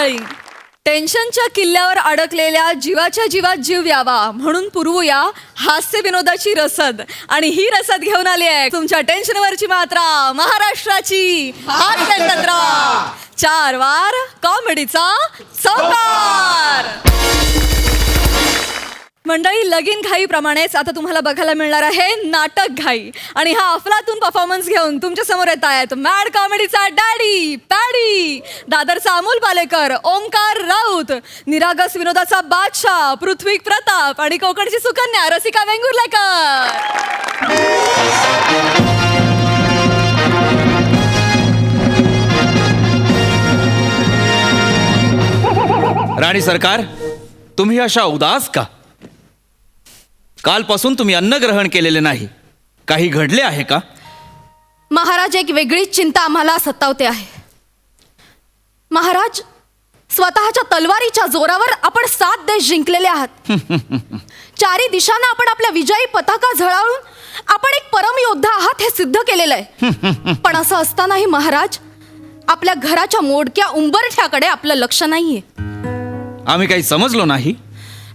मंडळी, टेन्शनच्या किल्ल्यावर अडकलेल्या जीवाच्या जीवात जीव यावा म्हणून पुरवूया हास्य विनोदाची रसद. आणि ही रसद घेऊन आली आहे तुमच्या टेन्शनवरची मात्रा, महाराष्ट्राची हास्य जत्रा. 4 वार कॉमेडीचा चौकार. मंडळी, लगीन घाईप्रमाणेच आता तुम्हाला बघायला मिळणार आहे नाटक घाई. आणि हा अफलातून परफॉर्मन्स घेऊन तुमच्या समोर येत आहेत मॅड कॉमेडीचा डॅडी पॅडी, दादरचा अमोल पालेकर, ओंकार राऊत, निरागस विनोदाचा बादशाह पृथ्वी प्रताप आणि कोकणची सुकन्या रसिका वेंगुर्लेकर. राणी सरकार, तुम्ही अशा उदास का? कालपासून तुम्ही अन्न ग्रहण केलेले नाही. काही घडले आहे का? महाराज, एक वेगळीच चिंता आम्हाला सतावते आहे. महाराज, स्वतःच्या तलवारीच्या जोरावर आपण 7 देश जिंकलेले आहात. 4 दिशांना आपण आपल्या विजयी पताका झळाळून आपण एक परमयोद्धा आहात हे सिद्ध केलेलं आहे. पण असं असतानाही महाराज, आपल्या घराच्या मोडक्या उंबरठ्याकडे आपलं लक्ष नाहीये. आम्ही काही समजलो नाही.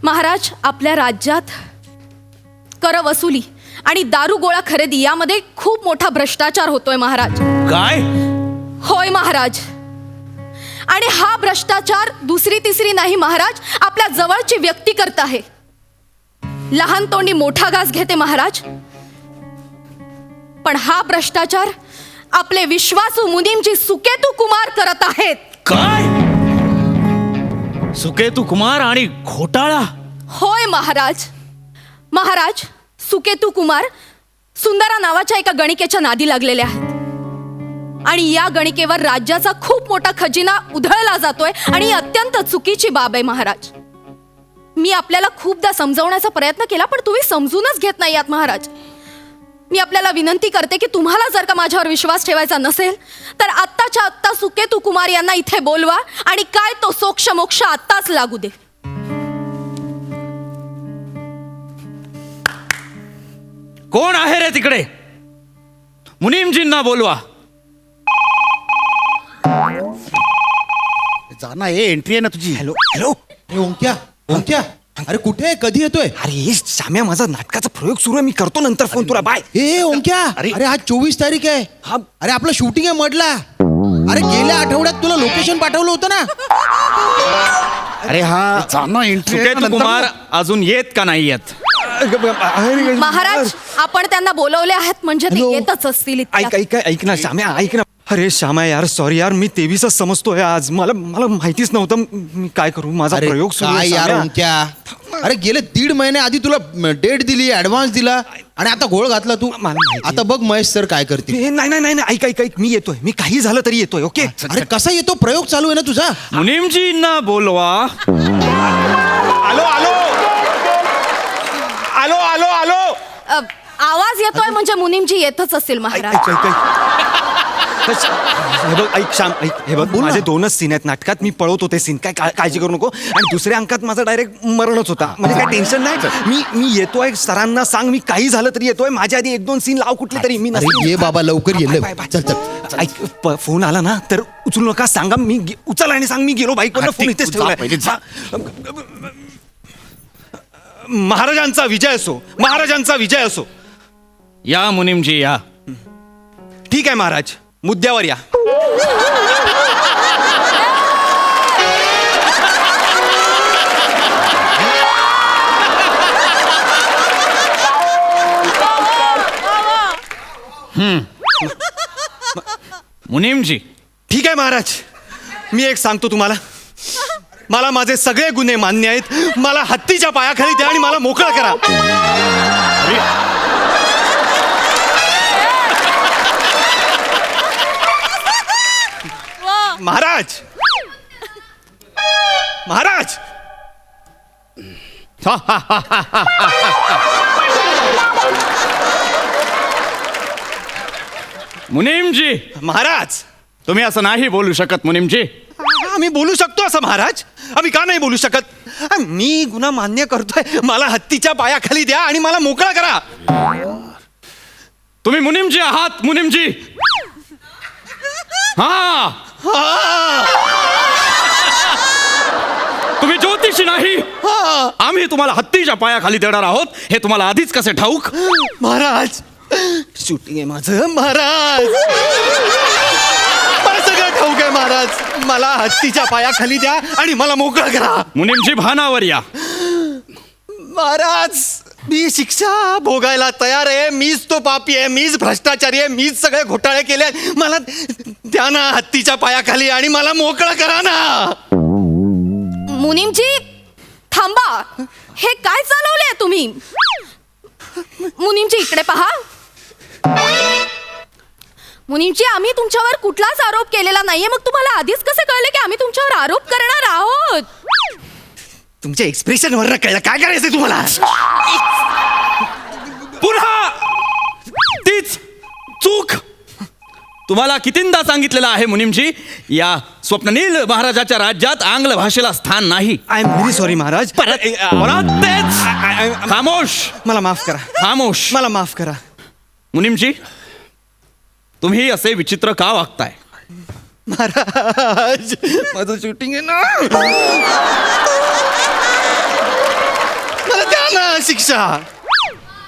महाराज, आपल्या राज्यात कर वसुली आणि दारू गोळा खरेदी यामध्ये खूप मोठा भ्रष्टाचार होतोय महाराज. काय? होय महाराज. आणि हा भ्रष्टाचार दुसरी तिसरी नाही महाराज, आपल्या जवळची व्यक्ती करत आहे. लहान तोंडी मोठा घास घेते महाराज. पण हा भ्रष्टाचार आपले विश्वासू मुनीमजी सुकेतू कुमार करत आहेत. काय? सुकेतू कुमार आणि घोटाळा? होय महाराज. महाराज, सुकेतू कुमार सुंदरा नावाच्या एका गणिकेच्या नादी लागलेले आहेत. आणि या गणिकेवर राज्याचा खूप मोठा खजिना उधळला जातोय आणि ही अत्यंत चुकीची बाब आहे महाराज. मी आपल्याला खूपदा समजवण्याचा प्रयत्न केला, पण तुम्ही समजूनच घेत नाही आहात महाराज. मी आपल्याला विनंती करते की तुम्हाला जर का माझ्यावर विश्वास ठेवायचा नसेल तर आत्ताच्या आत्ता सुकेतू कुमार यांना इथे बोलवा आणि काय तो सोक्ष मोक्ष आत्ताच लागू दे. कोण आहे रे तिकडे? मुनीमजींना बोलवा. जा ना, हे एंट्री आहे ना तुझी. Hello hello. ओंक्या, ओंक्या, अरे कुठे आहे? कधी येतोय? अरे शाम्या, माझा नाटकाचा प्रयोग सुरू आहे. मी करतो नंतर फोन तुला. बाय. ए ओंक्या, अरे आज 24 तारीख आहे. हा. अरे आपलं शूटिंग आहे मडला. अरे गेल्या आठवड्यात तुला लोकेशन पाठवलं होतं ना. अरे हा जाना एंट्री. सुकेतू कुमार अजून येत का नाही येत? महाराज, आपण त्यांना बोलवले आहेत म्हणजे ते येतच असतील. ऐक ना शाम्या, ऐक ना. अरे श्यामा यार, सॉरी यार, मी 23च समजतोय आज. मला माहितीच नव्हतं. मी काय करू? माझा प्रयोग सुरू आहे. यार ओंक्या, अरे गेले 1.5 महिने आधी तुला डेट दिली, ऍडव्हान्स दिला आणि आता घोळ घातला तू. आता बग महेश सर काय करते. नाही, ऐक, मी येतोय. मी काही झालं तरी येतोय. ओके. अरे कसा येतो? प्रयोग चालू आहे ना तुझा. मुनीमजींना बोलवा. आलो आलो आलो आलो आलो. आवाज येतोय म्हणजे मुनीमजी येतच असतील महाराज. हे बघ, ऐक श्याम, ऐक. हे बघ, माझे 2च सीन आहेत नाटकात. मी पळवतो ते सीन. काय काळजी करू नको. आणि दुसऱ्या अंकात माझा डायरेक्ट मरणच होता. म्हणजे काय टेन्शन नाही. मी येतोय. सरांना सांग मी काही झालं तरी येतोय. माझ्या आधी 1-2 सीन लाव कुठले तरी. मी ये बाबा, लवकर ये. चल चल. ऐक, फोन आला ना तर उचलू नका. सांगा मी उचल आणि सांग मी गेलो. बाईकवर फोन इथेच ठेवलाय. महाराजांचा विजय असो. महाराजांचा विजय असो. या मुनीमजी या. ठीक आहे महाराज, मुद्द्यावर या. मुनीमजी. ठीक आहे महाराज, मी एक सांगतो तुम्हाला. मला माझे सगळे गुन्हे मान्य आहेत. मला हत्तीच्या पायाखाली द्या आणि मला मोकळं करा. महाराज, महाराज. मुनीमजी, महाराज, तुम्ही असं नाही बोलू शकत मुनीमजी. आम्ही बोलू शकतो असं महाराज. आम्ही का नाही बोलू शकत? मी गुन्हा मान्य करतोय. मला हत्तीच्या पायाखाली द्या आणि मला मोकळा करा. तुम्ही मुनीमजी आहात मुनीमजी. हा आम्ही तुम्हाला हत्तीच्या पायाखाली देणार आहोत हे तुम्हाला आधीच कसे ठाऊक? महाराज शूटिंग आहे माझं महाराज. मला सगळं ठाऊक आहे महाराज. मला हत्तीच्या पायाखाली द्या आणि मला मोकळं करा. मुनीमजी भानावर या. महाराज मी शिक्षा भोगायला तयार आहे. मीच तो पापी आहे, मीच भ्रष्टाचारी आहे, मीच सगळे घोटाळे केले. मला द्या ना हत्तीच्या पायाखाली आणि मला मोकळं करा ना. मुनीमजी थांबा. हे काय चालवलंय तुम्ही? मुनीमजी इकडे पहा. मुनीमजी आम्ही तुमच्यावर कुठलाच आरोप केलेला नाहीये. मग तुम्हाला आधीच कसे कळले की आम्ही तुमच्यावर आरोप करणार आहोत? तुमच्या एक्सप्रेशन वर कळलं काय करायचंय तुम्हाला. पुन्हा तीच चूक. तुम्हाला कितींदा सांगितलेलं आहे मुनीमजी, या स्वप्ननील महाराजाच्या राज्यात आंग्ल भाषेला स्थान नाही. I am very sorry Maharaj. परत तेच. खामोश. मला माफ करा. खामोश. मला माफ करा. मुनीमजी तुम्ही असे विचित्र का वागताय? महाराज माझं शूटिंग आहे ना. मला द्या ना शिक्षा.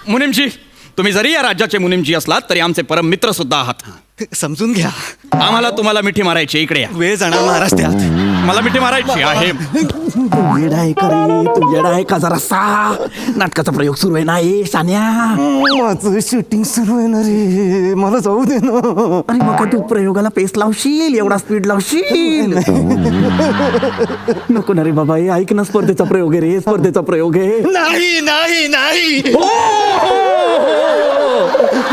मुनीमजी तुम्ही जरी या राज्याचे मुनीमजी असलात तरी आमचे परम मित्र सुद्धा आहात. समजून घ्या. आम्हाला तुम्हाला मिठी मारायची. इकडे या. वेळ जाणार महाराज त्यात. मला मिठी मारायची आहे. तू येडा आहे का रे? तू येडा आहे का जरासा? नाटकाचा प्रयोग सुरू आहे ना ए सान्या. माझं शूटिंग सुरू आहे ना रे. मला जाऊ दे ना. अरे मग काय तू प्रयोगाला पेस लावशील? एवढा स्पीड लावशील? नको ना रे बाबा. हे ऐक ना, स्पर्धेचा प्रयोग आहे रे. स्पर्धेचा प्रयोग आहे. नाही नाही नाही.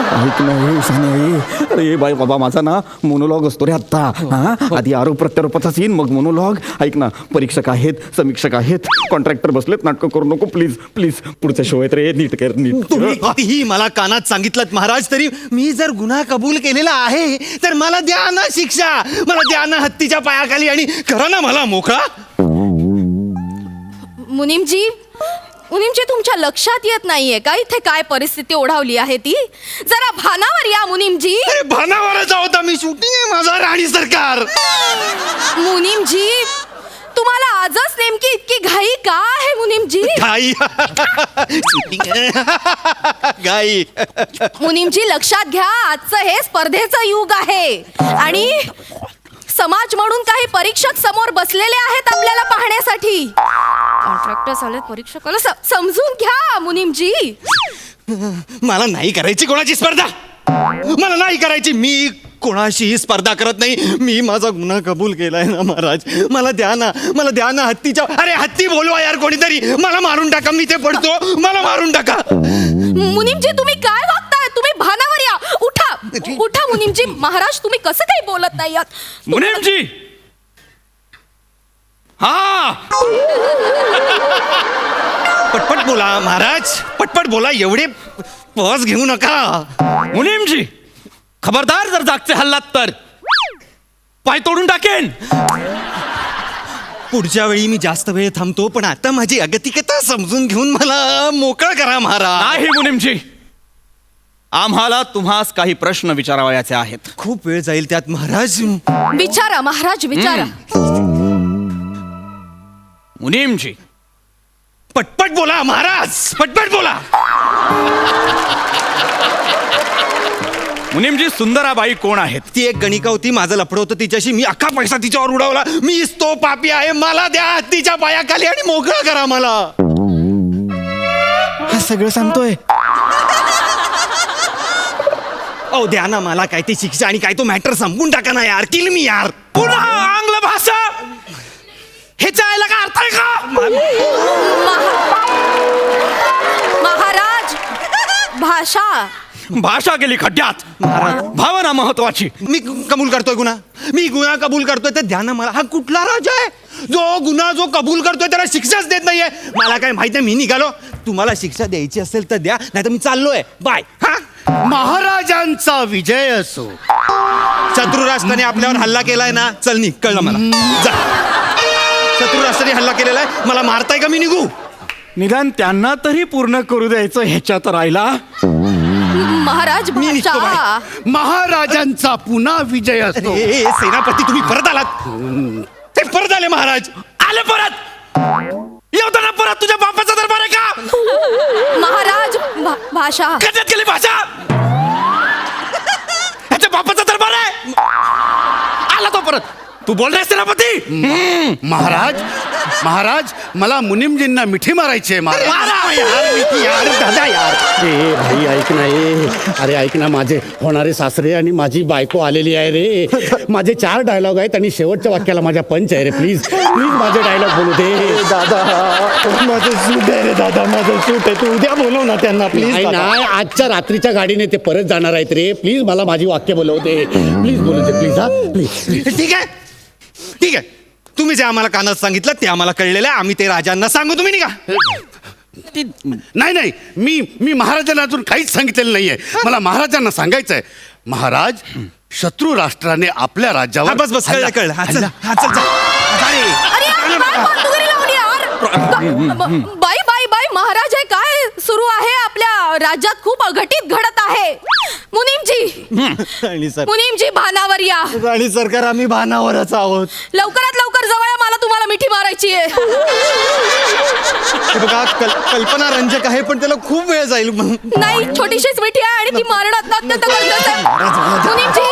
ऐक ना हे सान्या हे. अरे बाई बाबा माझा ना मोनोलॉग असतो रे आत्ता. हा आधी आरोप प्रत्यारोपाचा सीन, मग मोनोलॉग. ऐक ना, परीक्षक आहेत, समीक्षक आहेत, कॉन्ट्रॅक्टर बसलेत. नाटकं करू नको प्लीज प्लीज. पुढच्या शो आहेत रे. नीट कर नीट. तुम्ही कितीही मला कानात सांगितलं महाराज तरी मी जर गुन्हा कबूल केलेला आहे तर मला द्या ना शिक्षा. मला द्या ना हत्तीच्या पायाखाली आणि करा ना मला मोकळा. मुनीमजी मुनीमजी तुमच्या लक्षात येत नाहीये का इथे काय परिस्थिती ओढावली आहे ती? जरा भानावर या मुनीमजी. अरे भानावरच होता मी. शूटिंग आहे माझा राणी सरकार. मुनीमजी तुम्हाला आजच नेमकी इतकी घाई का आहे मुनीमजी? गाई शूटिंग गाई. मुनीमजी लक्षात घ्या, आजचं हे स्पर्धेचं युग आहे आणि समाज म्हणून काही परीक्षक समोर बसलेले आहेत आपल्याला पाहण्यासाठी. कॉन्ट्रॅक्टर्स आले, परीक्षक आले. समजून घ्या मुनीमजी. मला नाही करायची कोणाची स्पर्धा. मला नाही करायची. मी कोणाशीही स्पर्धा करत नाही. मी माझा गुन्हा कबूल केलाय ना महाराज. मला द्या ना. मला द्या ना हत्तीच्या. अरे हत्ती बोलवा यार कोणीतरी. मला मारून टाका. मी ते पडतो. मला मारून टाका. मुनीमजी तुम्ही काय वागताय? तुम्ही भानावर या. उठा उठा मुनीमजी. महाराज तुम्ही कसं काही बोलत नाही आहात? मुनीमजी हा पटपट बोला महाराज. पटपट बोला. एवढे पॉज घेऊ नका. मुनीमजी खबरदार जर जागचे हल्लात तर पाय तोडून टाकेन. पुढच्या वेळी मी जास्त वेळ थांबतो पण आता माझी अगतिकता समजून घेऊन मला मोकळं करा महाराज. नाही मुनीमजी, आम्हाला तुम्हास काही प्रश्न विचारावयाचे आहेत. खूप वेळ जाईल त्यात महाराज. विचारा महाराज विचारा. मुनीमजी पटपट बोला महाराज. पटपट बोला. मुनीमजी सुंदराबाई कोण आहेत? ती एक गणिका होती. माझं लफडं होतं तिच्याशी. मी अख्खा पैसा तिच्यावर उडवला. मीच तो पापी आहे. मला द्या हत्तीच्या पायाखाली आणि मोकळं करा मला. हा सगळं सांगतोय. अहो द्या ना मला काय ती शिक्षा आणि काय तो मॅटर संपून टाका ना यार. किल मी यार. पुन्हा आंग्ल भाषा. हे चायला का अर्थ आहे का? महाराज भाषा भाषा गेली खड्ड्यात. भावना महत्वाची. मी कबूल करतोय गुन्हा. मी गुन्हा कबूल करतोय तर द्या ना मला. हा कुठला राजा आहे जो कबूल करतोय त्याला शिक्षाच देत नाहीये? मला काय माहित नाही. मी निघालो. तुम्हाला शिक्षा द्यायची असेल तर द्या, नाही तर मी चाललोय. बाय. हा महाराजांचा विजय असो. शत्रू राष्ट्राने आपल्यावर हल्ला केलाय ना. चल निघ. कळलं मला. जा. शत्रू राष्ट्राने हल्ला केलेला आहे. मला मारताय का? मी निघू. निदान त्यांना तरी पूर्ण करू द्यायचं ह्याच्यात राहिला. महाराज मी निघतो भाषा. बाहेर. महाराजांचा पुन्हा विजय असो. ए सेनापती तुम्ही परत आलात. ते परत आले महाराज. आले परत. येवताना परत तुझ्या बापाचा दरबार आहे का? महाराज भाषा कशात गेली भाषा? ह्याच्या बापाचा दरबार आहे. आला तो परत. तू बोल रे सेनापती. महाराज महाराज मला मुनिमजींना मिठी मारायची आहे महाराज. मारा. यार दादा यार. ए भाई ऐक ना अरे ऐक ना, माझे होणारे सासरे आणि माझी बायको आलेली आहे रे. माझे 4 डायलॉग आहेत आणि शेवटच्या वाक्याला माझ्या पंच आहे रे. प्लीज प्लीज माझे डायलॉग बोलू दे दादा माझं सूट आहे रे दादा, माझं सूट आहे. तू उद्या बोलव ना त्यांना प्लीज. नाही नाही, आजच्या रात्रीच्या गाडीने ते परत जाणार आहेत रे. प्लीज मला माझी वाक्य बोलवते. प्लीज बोलू दे प्लीज. हा प्लीज. ठीक आहे ठीक आहे, तुम्ही जे आम्हाला कानात सांगितलं ते आम्हाला कळलेलं आहे. आम्ही ते राजांना सांगू, तुम्ही निघा. नाही नाही, मी महाराजांना अजून काहीच सांगितलेलं नाहीये. मला महाराजांना सांगायचंय. महाराज, शत्रू राष्ट्राने आपल्या हा, राज्यावर बस बस कळलं कळलं. हा, चल हा, चल चल. अरे, अरे यार, काय बंदुकी लावली यार? बाई बाई बाई महाराज, हे काय सुरू आहे? आपल्या राज्यात खूप अघटित घडत आहे. मुनीमजी भानावर या. आणि सरकार आम्ही भानावरच आहोत. लवकरात लवकर जवळ या, मला तुम्हाला मिठी मारायची आहे. हे बघा कल्पना रंजक आहे पण त्याला खूप वेळ जाईल. नाही, छोटीशीच मिठी आहे आणि ती मारणं अत्यंत गरजेचं आहे. मुनीमजी,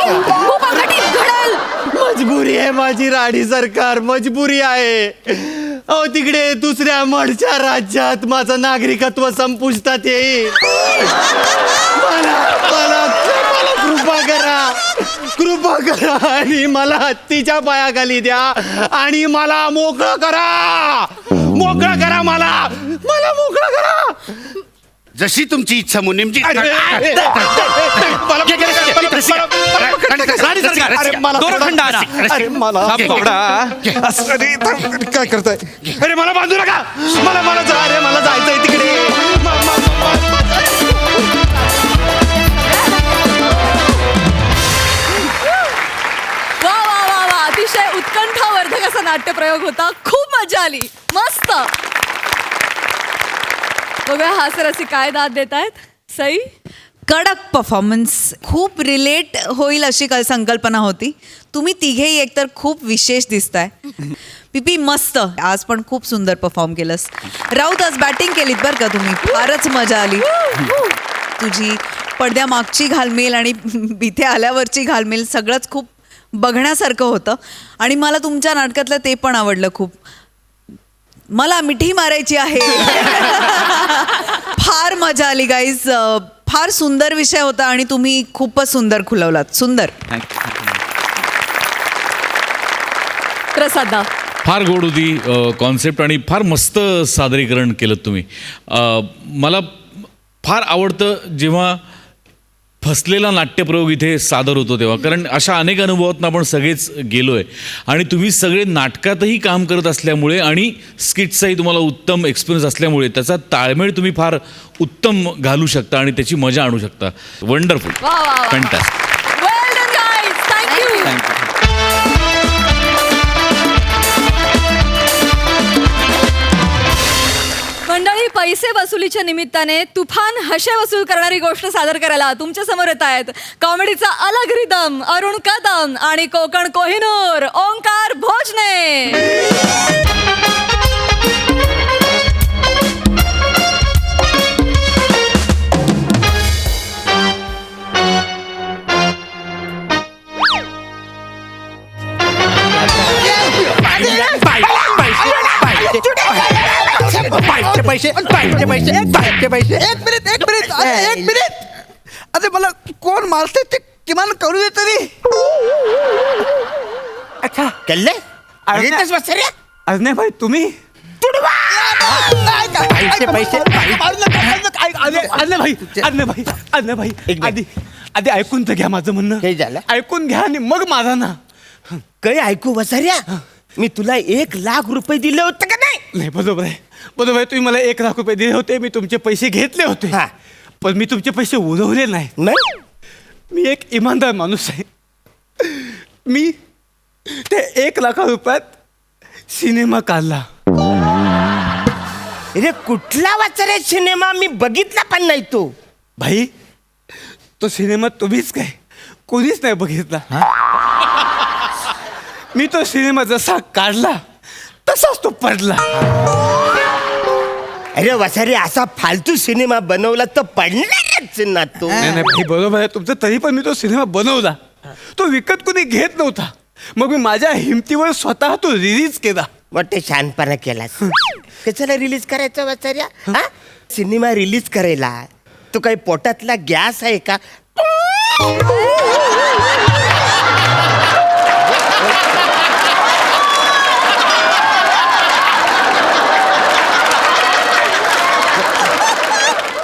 खूप अघटित घडेल. मजबुरी आहे माझी राणी सरकार, मजबुरी आहे. अहो तिकडे दुसऱ्या मडच्या राज्यात माझं नागरिकत्व संपुष्टात येईल. मला कृपा करा आणि मला हत्तीच्या पायाखाली द्या आणि मला मोकळं करा मला मोकळं करा. जशी तुमची इच्छा मुनिमजी. काय करताय? अरे मला बांधू नका. मला जायचंय तिकडे. वा वा वा वा, अतिशय उत्कंठावर्धक असा नाट्यप्रयोग होता. खूप मजा आली. मस्त. बघूया हास्यरसी काय दाद देत आहेत. सई. कडक परफॉर्मन्स, खूप रिलेट होईल अशी संकल्पना होती. तुम्ही तिघेही एकतर खूप विशेष दिसताय. पिपी मस्त, आज पण खूप सुंदर परफॉर्म केलंस. राऊत आज बॅटिंग केलीत बरं का तुम्ही, फारच मजा आली. तुझी पडद्यामागची घालमेल आणि इथे आल्यावरची घालमेल सगळंच खूप बघण्यासारखं होतं. आणि मला तुमच्या नाटकातलं ते पण आवडलं खूप. मला मिठी मारायची आहे. फार मजा आली गाईज. फार सुंदर विषय होता आणि तुम्ही खूपच सुंदर खुलवलात. सुंदर. प्रसादा. फार गोड होती कॉन्सेप्ट आणि फार मस्त सादरीकरण केलं तुम्ही. मला फार आवडतं जेव्हा फसलेला नाट्यप्रयोग इथे सादर होतो तेव्हा, कारण अशा अनेक अनुभवातून आपण सगळेच गेलो आहे आणि तुम्ही सगळे नाटकातही काम करत असल्यामुळे आणि स्किट्सचाही तुम्हाला उत्तम एक्सपिरियन्स असल्यामुळे त्याचा ताळमेळ तुम्ही फार उत्तम घालू शकता आणि त्याची मजा आणू शकता. वंडरफुल. वा वा वा. फॅन्टास्टिक. वेल डन गाईज. थँक्यू. मंडळी, पैसे वसुलीच्या निमित्ताने तुफान हशे वसूल करणारी गोष्ट सादर करायला तुमच्या समोर येत आहेत कॉमेडीचा अलग रिदम अरुण कदम आणि कोकण कोहिनूर ओंकार भोजने. पैसे एक मिनिट अरे मला कोण मारते ते किमान करू दे तरी. अच्छा कल्ले अरे भाई तुम्ही आधी ऐकून तर घ्या माझं म्हणणं. ऐकून घ्या आणि मग माझा ना काही ऐकू वसाऱ्या. मी तुला 1,00,000 रुपये दिले होते का नाही? नाही बरोबर आहे तुम्ही मला 1,00,000 रुपये दिले होते. मी तुमचे पैसे घेतले होते पण मी तुमचे पैसे उडवले नाही. मी एक इमानदार माणूस आहे. मी ते 1,00,000 रुपयात सिनेमा काढला. अरे कुठला वाचरे सिनेमा? मी बघितला पण नाही तो. भाई तो सिनेमा तुम्हीच काय कोणीच नाही बघितला. मी तो सिनेमा जसा काढला तसाच तो पडला. अरे वसारे असा फालतू सिनेमा बनवला तर पडणारच ना तो. नाही नाही भाई बरोबर आहे तुमचं. तरी पण मी तो सिनेमा बनवला. तो विकत कोणी घेत नव्हता. मग मी माझ्या हिमतीवर स्वतः तो रिलीज केला. मोठे शहाणपणा केलास. कशाला रिलीज करायचा वसाऱ्या? हा? सिनेमा रिलीज करायला तो काही पोटातला गॅस आहे का?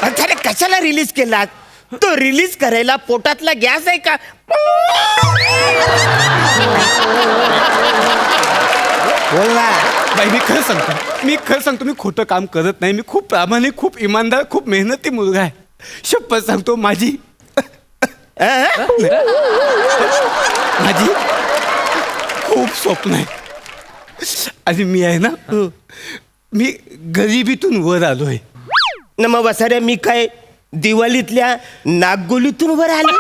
अरे कशाला रिलीज केला? तो रिलीज करायला पोटातला गॅस आहे का? बोला. बाई मी खरं सांगतो मी खोटं काम करत नाही. मी खूप प्रामाणिक, खूप इमानदार, खूप मेहनती मुलगा आहे. शपथ सांगतो माझी खूप स्वप्न आहे. आणि मी आहे ना मी गरिबीतून वर आलोय. न मग वसाऱ्या मी काय दिवाळीतल्या नागगोलीतून वर आलो?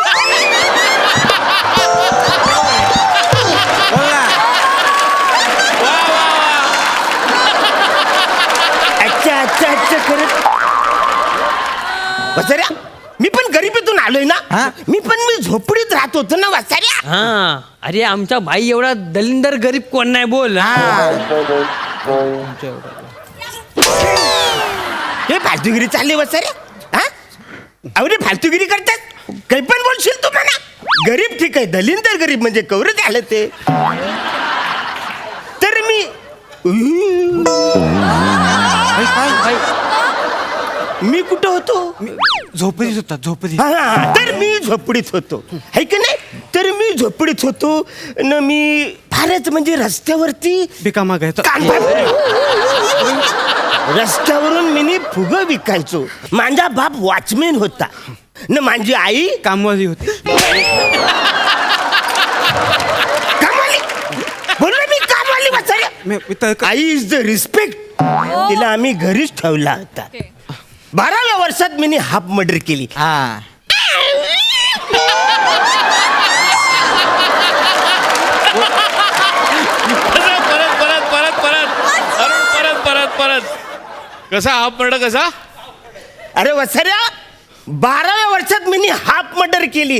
अच्छा खरंच. वसाऱ्या मी पण गरिबीतून आलोय ना. मी झोपडीत राहत होतो ना वसाऱ्या. हा अरे आमचा भाई एवढा दलिंदर गरीब कोण नाही बोल. हे फालतूगिरी चालली वसाऱ्या. हा अरे फालतूगिरी करतात. काही पण बोलशील तू म्हणा. गरीब ठीक आहे. दलिंदर गरीब म्हणजे कवरच आलं ते. तर मी कुठं होतो? झोपडीत होता. झोपडीत. तर मी झोपडीत होतो है की नाही. तर मी झोपडीत होतो न मी फारच म्हणजे रस्त्यावरती बेकामा गायचा. रस्त्यावरून मी फुग विकायचो. माझा बाप वॉचमॅन होता न माझी आई कामवाली होती. कामवाली बोललो मी कामवाली वाचायला. I is the respect. तिला आम्ही घरीच ठेवला होता. 12व्या वर्षात मी हाफ मर्डर केली. परत कसा हाफ मर्डर कसा? अरे वसाऱ्या 12व्या वर्षात मी हाफ मर्डर केली.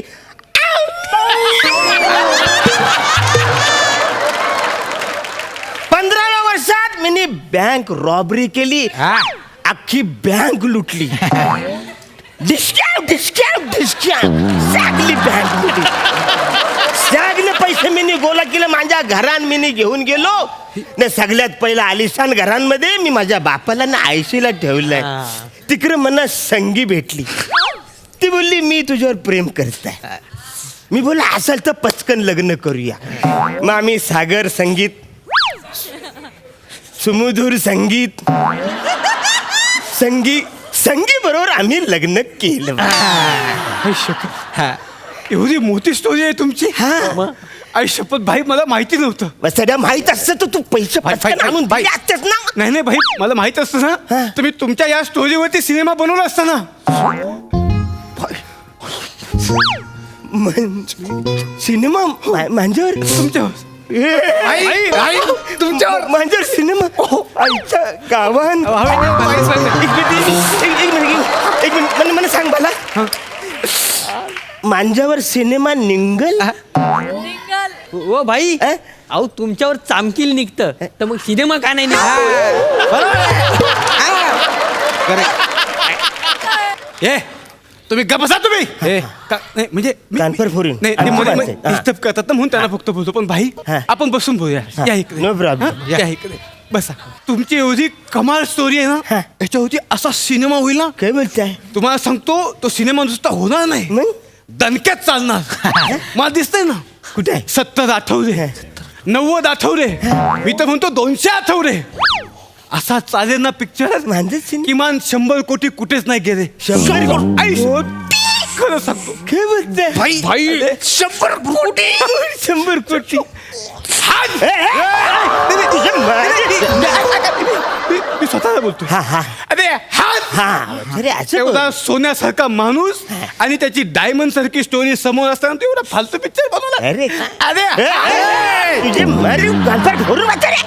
15व्या वर्षात मी बँक रॉबरी केली. अख्खी बँक लुटली. सगळी बँक लुटली. सगळे पैसे मी गोळा केले. माझ्या घरात मी घेऊन गेलो न. सगळ्यात पहिला आलिशान घरांमध्ये मी माझ्या बापाला ना आयशीला ठेवलंय. तिकडे मला संगी भेटली. ती बोलली मी तुझ्यावर प्रेम करताय. मी बोलला असेल तर पचकन लग्न करूया. मग आम्ही सागर संगीत सुमधुर संगीत संगी बरोबर आम्ही लग्न केलं. एवढी मोठी स्टोरी आहे तुमची. आई शपथ भाई मला माहिती नव्हतं. सध्या माहित असतं तर तू पैसे आणून भाई असतेस ना. नाही भाई मला माहित असतं ना तर मी तुमच्या या स्टोरीवरती सिनेमा बनवला असता ना. सिनेमा माझ्यावर तुमच्यावर तुमच्यावर माझ्यावर सिनेमा आईच्या गावान. एक मिनिट मला सांग मला माझ्यावर सिनेमा निघल. ओ भाई अहो तुमच्यावर चामकील निघतं तर मग सिनेमा का नाही निघत? तुम्ही गप्पा तुम्ही नाही म्हणजे कानपर फोडून डिस्टर्ब करतात ना म्हणून त्याला फक्त बोलतो. पण भाई आपण बसून बोलूया. या इकडे. No problem. या इकडे बसा. तुमची एवढी कमाल स्टोरी आहे ना याच्यावरती असा सिनेमा होईल ना. काय बोलताय? तुम्हाला सांगतो तो सिनेमा नुसता होणार नाही दणक्यात चालणार. मला दिसतंय ना. कुठे? 70 आठवडे 90 आठवडे मी तर म्हणतो 200 आठवडे असा चालेल ना पिक्चर. किमान 100 कोटी कुठेच नाही गेले. 100 कोटी खरं सांगतो. काय बोलताय? भाई 100 कोटी 100 कोटी. मी स्वतःला बोलतो. अरे एवढा सोन्यासारखा माणूस आणि त्याची डायमंड सारखी स्टोरी समोर असताना तू एवढा फालतू पिक्चर बनवला. अरे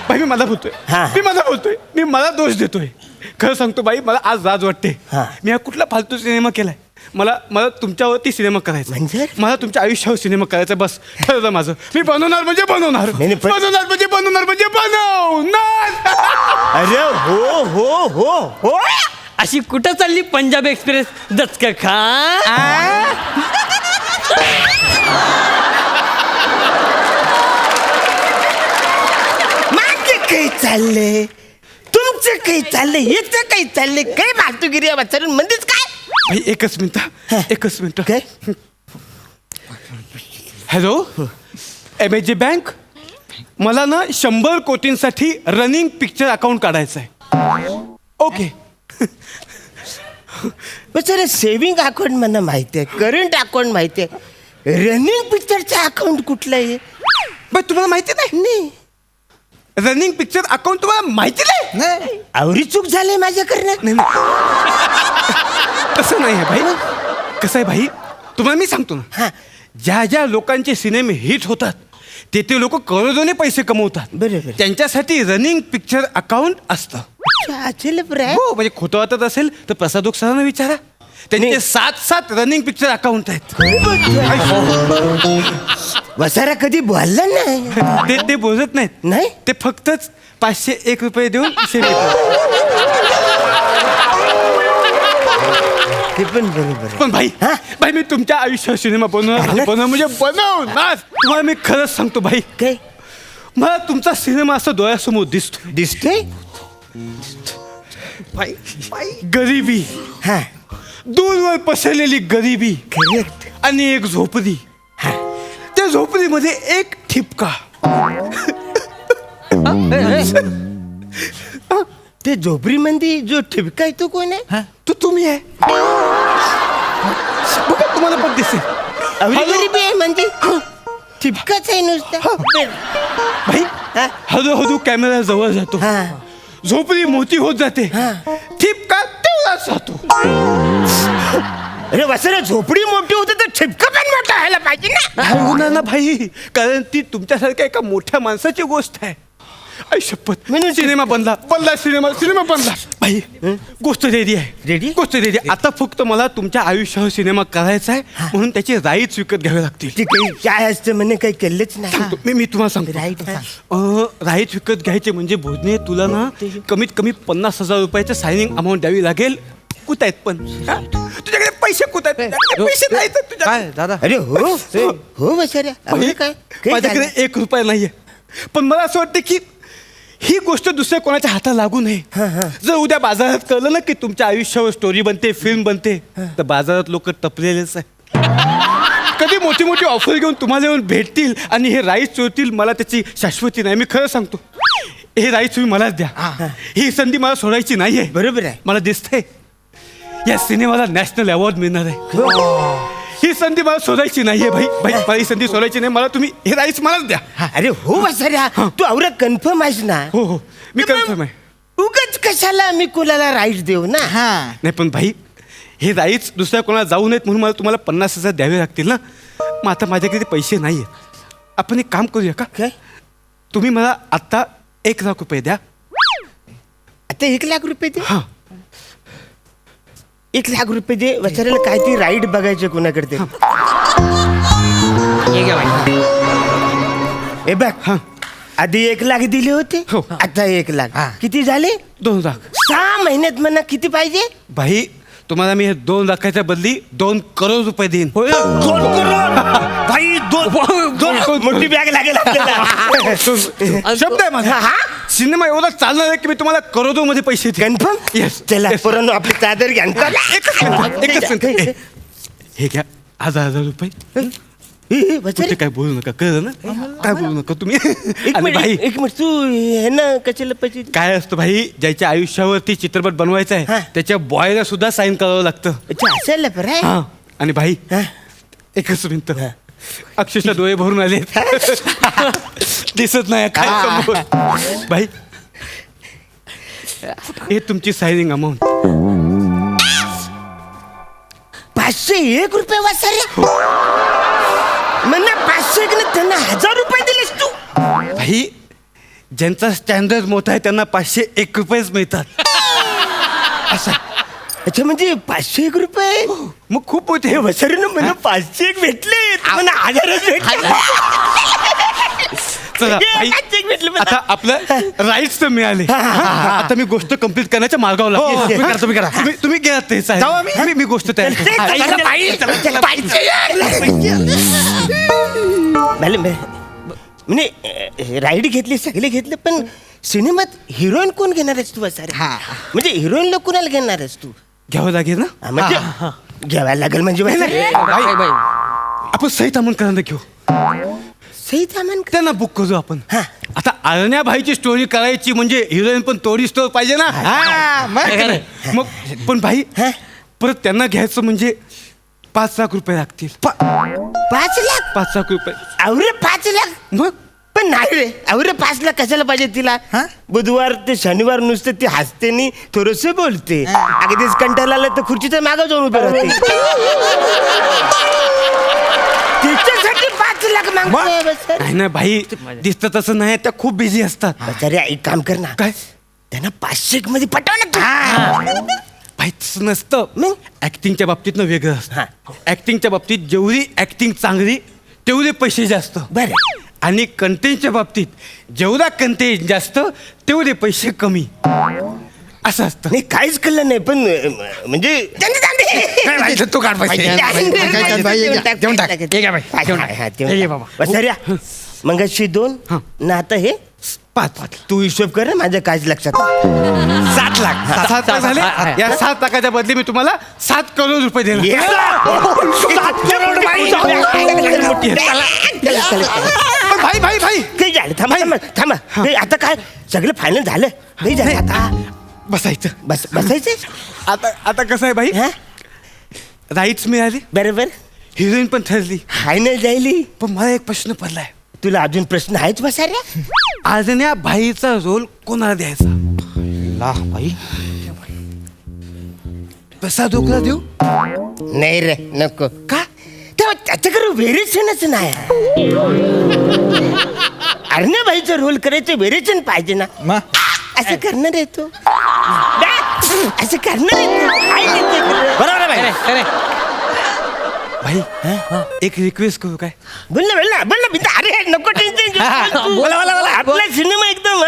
भाई मी मला बोलतोय. मी मला दोष देतोय. खरं सांगतो बाई, मला आज लाज वाटते. हा. मी हा कुठला फालतू सिनेमा केलाय. मला तुमच्यावरती सिनेमा करायचा म्हणजे? मला तुमच्या आयुष्यावर सिनेमा करायचा. बस ठरलं माझं. मी बनवणार म्हणजे बनवणार. नाही, पण- बनवणार म्हणजे बनवणार. अरे हो हो हो हो. अशी कुठं चालली पंजाब एक्सप्रेस दचका खा. माझं काही चाललंय, तुमचं काही चाललंय, याचं काही चाललंय. काय फालतूगिरी आहे वाचारून म्हणतेच काय. भाई एकच मिनिट. काय? Hello, MAG bank. मला ना 100 कोटींसाठी रनिंग पिक्चर अकाउंट काढायचं आहे. ओके. सर सेव्हिंग अकाउंट मला माहिती आहे, करंट अकाउंट माहिती आहे, रनिंग पिक्चरचं अकाउंट कुठलं आहे? बाई तुम्हाला माहिती नाही? रनिंग पिक्चर अकाउंट तुम्हाला माहिती नाही? आवरी चूक झाली माझ्याकडनं. तसं नाही आहे भाई. कसं आहे भाई, तुम्हाला मी सांगतो ना, हा. ज्या ज्या लोकांचे सिनेमे हिट होतात ते लोक करोडोने पैसे कमवतात. बरोबर. त्यांच्यासाठी रनिंग पिक्चर अकाउंट असतं. असेल बरं. हो, म्हणजे खोटं वाटत असेल तर प्रसाद ओक सरांना विचारा. त्यांचे नाही. 7 रनिंग पिक्चर अकाउंट आहेत. वसारा कधी बोलला नाही. ते बोलत नाहीत. नाही? ते फक्तच 501 रुपये देऊन पैसे देतात. ते पण बरोबर आहे. पण भाई, हा? भाई मी तुमच्या आयुष्यावर सिनेमा बनवणार म्हणजे बनवणार. तुम्हाला मी खरंच सांगतो भाई, काय मला तुमचा सिनेमा असं डोळ्यासमोर दिसतो. दिसतोय? गरिबी, हा. दूरवर पसरलेली गरिबी करेक्ट. आणि एक झोपडी. त्या झोपडीमध्ये एक ठिपका. ते झोपडीमध्ये जो ठिपका आहे तो कोण आहे? तो तुम्ही आहे. बघा तुम्हाला पण दिसेल. आवरी गरीबी आहे म्हणजे ठिपकाच आहे नुसतं. भाई हा? हळूहळू कॅमेरा जवळ जातो. हा. झोपडी मोठी होत जाते. हा. ठिपका तेवढाच राहतो. अरे वसरा झोपडी मोठी होते तर ठिपका पण मोठा व्हायला पाहिजे ना. नाही होणार ना भाई, कारण ती तुमच्यासारख्या एका मोठ्या माणसाची गोष्ट आहे. आई शपथ, म्हणून सिनेमा बनला सिनेमा बनला. भाई गोष्ट रेडी आहे. Ready? गोष्ट रेडी. आता फक्त मला तुमच्या आयुष्यावर सिनेमा करायचा आहे, म्हणून त्याचे राईट्स विकत घ्यावे लागतील. ते काही काय असतं म्हणे काही केलंच नाही. सांगतो, मी तुम्हाला सांगतो. राईट. राईट विकत घ्यायचे म्हणजे भोजने तुला ना कमीत कमी 50,000 रुपयाचं सायनिंग अमाऊंट द्यावी लागेल. कुठं आहेत पण हा? तुझ्याकडे पैसे कुठं आहेत? तुझ्याकडे पैसे नाहीत तुझ्या. काय दादा? अरे हो हो वसऱ्या भाई, काय माझ्याकडे 1 रुपया नाहीये, पण मला असं वाटतं की ही गोष्ट दुसऱ्या कोणाच्या हातात लागू नये. जर उद्या बाजारात कळलं ना की तुमच्या आयुष्यावर स्टोरी बनते, फिल्म बनते, तर बाजारात लोक टपलेलेच आहे. कधी मोठी मोठी ऑफर घेऊन तुम्हाला येऊन भेटतील आणि हे राईस चोरतील, मला त्याची शाश्वती नाही. मी खरं सांगतो, हे राईस तुम्ही मलाच द्या. ही संधी मला सोडायची नाहीये. बरोबर आहे. मला दिसतंय या सिनेमाला नॅशनल अवॉर्ड मिळणार आहे. ही संधी मला सोडायची नाहीये भाई. मला ही संधी सोडायची नाही. मला तुम्ही हे राईस मलाच द्या. अरे हो वसऱ्या तू आवरा कन्फर्म आहेस ना? हो हो, मी कन्फर्म आहे. उगाच कशाला मी कुणाला राईट देऊ ना. नाही पण भाई, हे राईट्स दुसऱ्या कोणाला जाऊ नयेत म्हणून मला तुम्हाला 50,000 द्यावे लागतील ना. मग आता माझ्याकडे ते पैसे नाही आहेत. आपण एक काम करूया का? काय? तुम्ही मला आत्ता 1,00,000 रुपये द्या. आता 1,00,000 रुपये दे. हां 1,00,000 रुपये दे. वसऱ्याला काय ती राईट बघायचं कोणाकडे. हे बघ हां आधी 1,00,000 दिले होते. हो. आता 1,00,000 किती झाले? 2,00,000. 6 महिन्यात म्हणा किती पाहिजे? भाई तुम्हाला मी हे 2,00,000च्या बदली 2 करोड रुपये देईन. 2 करोड भाई. 2 मोठी बॅग लागेल आपल्याला. शब्द आहे माझा. हा? सिनेमा एवढा चालणार आहे की मी तुम्हाला करोडोमध्ये पैसे देईन. कन्फर्म. Yes. चला Yes. पोरांनो आपली चादर घ्या. एकच मिनिट. हे घ्या 1,000 रुपये. वसरे, ते काय बोलू नका, कळलं ना? काय बोलू नका तुम्ही. एक आणि मिनिट भाई एक मिनिट तू हे ना कशाला पैसे काय असतं भाई, ज्याच्या आयुष्यावरती चित्रपट बनवायचा हा. आहे त्याच्या बॉयला सुद्धा साईन करावं लागतं. अच्छा असेल बरं आहे. हा. आणि भाई हा. एकच मिनिट, अक्षरशः डोळे भरून आले. दिसत नाही काय समोर. भाई हे तुमची सायनिंग अमाऊंट. 501 रुपये वसरे. म्हणा 500 त्यांना 1,000 रुपये दिलेस तू. भाई ज्यांचा स्टँडर्ड मोठा आहे त्यांना 501 रुपयेच मिळतात. अच्छा म्हणजे 501 रुपये मग खूप होते हे वसरीनं मला 501 भेटले मला 1000च भेटले चला, ये, भाई, 501 भेटले मला. आता आपलं राईट्स तर मिळाले आता मी गोष्ट कम्प्लीट करण्याच्या मार्गावर लागलो. हो, तुम्ही करा, तुम्ही करा. तुम्ही गेलात ते साहेब. जाऊ आम्ही? मी गोष्ट तयार करतो. चला, म्हणजे राईड घेतली सगळे घेतले पण सिनेमात हिरोईन कोण घेणार आहेस तू सारे म्हणजे हिरोईनला कोणाला घेणार आहेस तू घ्यावं लागेल ना म्हणजे घ्यायला लागेल म्हणजे आपण सही तामणकरांना घेऊ सही सामान त्यांना बुक करू आपण हा. आता अरण्या भाईची स्टोरी करायची म्हणजे हिरोईन पण तोडी स्टोर पाहिजे ना मग पण भाई हा? परत त्यांना घ्यायचं म्हणजे 5 लाख रुपये लागतील 5 लाख 5 लाख रुपये अवरे 5 लाख मग पण नाही रे अवरे 5 लाख कशाला पाहिजे तिला बुधवार ते शनिवार नुसते ती हसते नी थोडस बोलते अगदीच कंटाळा आला तर खुर्चीच्या मागं जाऊन उभे राहते तिच्यासाठी 5 लाख मागतोय बस नाही ना भाई दिसतं तसं नाही त्या खूप बिझी असतात बचारे एक काम कर ना काय त्यांना 500 मध्ये पटव ना भाई तसं नसतं मग? ऍक्टिंगच्या बाबतीत वेगळं हा. असतं ऍक्टिंगच्या बाबतीत जेवढी ऍक्टिंग चांगली तेवढे पैसे जास्त बरं आणि कंटेंटच्या बाबतीत जेवढा कंटेंट जास्त तेवढे पैसे कमी असं असतं नाही काहीच कळलं नाही पण म्हणजे तू काढ मगाशी 2 ना आता हे 5 तू हिशोब कर ना माझ्या काहीच लक्षात 7 लाख 7 लाख झाले या 7 लाखाच्या बदली मी तुम्हाला 7 करोड रुपये देणार भाई भाई भाई काही झालं थांबा थांबा हे आता काय सगळं फायनल झालं काही झालं आता बसायचं बसायचं आता कसं आहे भाई हा राईट्स मिळाली बरोबर हिरोईन पण ठरली फायनल जायली पण मला एक प्रश्न पडलाय तुला अजून प्रश्न आहेच बसाऱ्या आजन्या भाईचा रोल कोणाला द्यायचा भाई प्रसाद ओकला देऊ नाही रे नको का तेव्हा त्याच्याकडे व्हेरिएशनच नाही अरण्या भाईचा रोल करायचं व्हेरिएशन पाहिजे ना असं करणार आहे तो असं करणार आहे बरोबर भाई भाई एक रिक्वेस्ट करू काय बोल ना बिंदा अरे नको टेन्शन आपला सिनेमा एकदम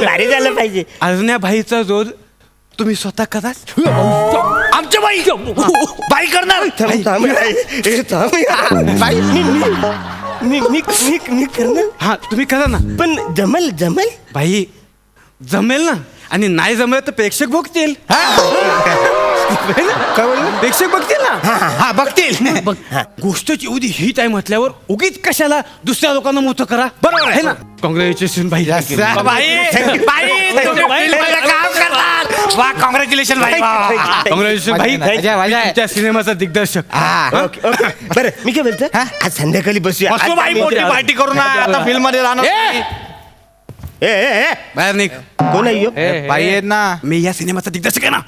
भारी झालं पाहिजे आजन्या भाईचा रोल तुम्ही स्वतः कराल आमच्या बाई बाई करणार बाई मी करणार हा तुम्ही करा ना पण जमल भाई जमेल ना आणि नाही जमलं तर प्रेक्षक बघतील प्रेक्षक बघतील ना बघतील गोष्टची एवढी हिट आहे म्हटल्यावर उगीच कशाला दुसऱ्या लोकांना मोठं करा बरोबर आहे ना कॉंग्रॅच्युलेशन भाई कॉंग्रॅच्युलेशन कॉंग्रॅच्युलेशन भाई तुमच्या सिनेमाचा दिग्दर्शक बरं मी काय बोलतो आज संध्याकाळी बसूया पार्टी करू ना आता फिल्म मध्ये राहणार बाहेर निघ कोण आहे ह्यो? बाई आहेत ना मी या सिनेमाचा दिग्दर्शक आहे ना